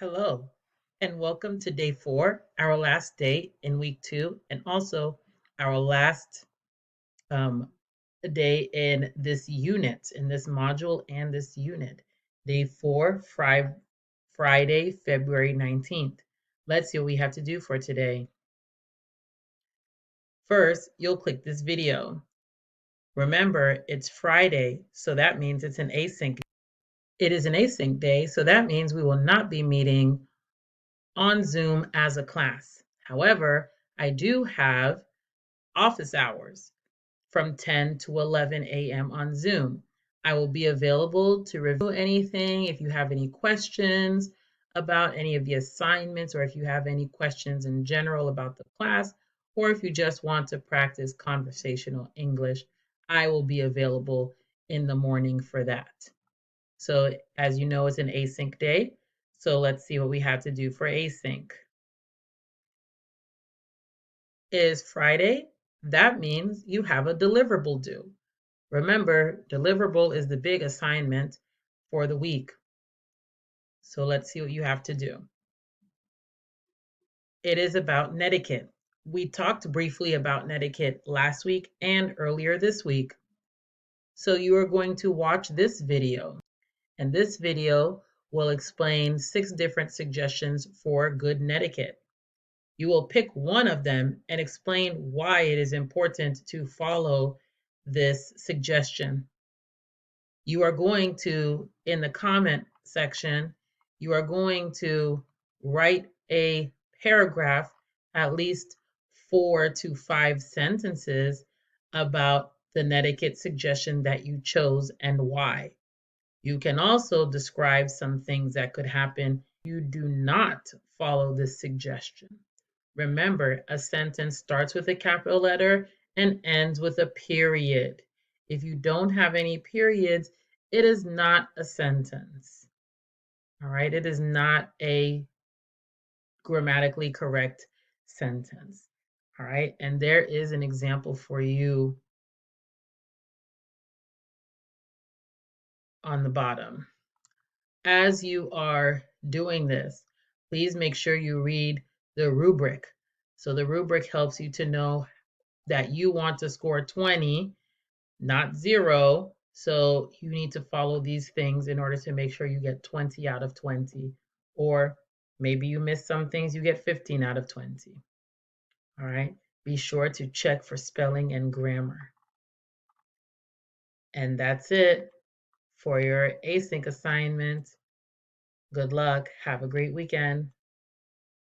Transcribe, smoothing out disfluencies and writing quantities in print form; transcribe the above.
Hello, and welcome to day 4, our last day in week 2, and also our last um, day in this unit, in this module and this unit. Day 4, Friday, February 19th. Let's see what we have to do for today. First, you'll click this video. Remember, it's Friday, so that means it's an async. It is an async day, so that means we will not be meeting on Zoom as a class. However, I do have office hours from 10 to 11 a.m. on Zoom. I will be available to review anything if you have any questions about any of the assignments, or if you have any questions in general about the class, or if you just want to practice conversational English. I will be available in the morning for that. So as you know, it's an async day. So let's see what we have to do for async. Is Friday. That means you have a deliverable due. Remember, deliverable is the big assignment for the week. So let's see what you have to do. It is about netiquette. We talked briefly about netiquette last week and earlier this week. So you are going to watch this video, and this video will explain 6 different suggestions for good netiquette. You will pick one of them and explain why it is important to follow this suggestion. You are going to, in the comment section, you are going to write a paragraph, at least 4 to 5 sentences about the netiquette suggestion that you chose and why. You can also describe some things that could happen if you do not follow this suggestion. Remember, a sentence starts with a capital letter and ends with a period. If you don't have any periods, it is not a sentence. All right, it is not a grammatically correct sentence. All right, and there is an example for you on the bottom. As you are doing this, please make sure you read the rubric. So the rubric helps you to know that you want to score 20, not 0. So you need to follow these things in order to make sure you get 20 out of 20. Or maybe you miss some things, you get 15 out of 20. All right. Be sure to check for spelling and grammar. And that's it for your async assignment. Good luck. Have a great weekend.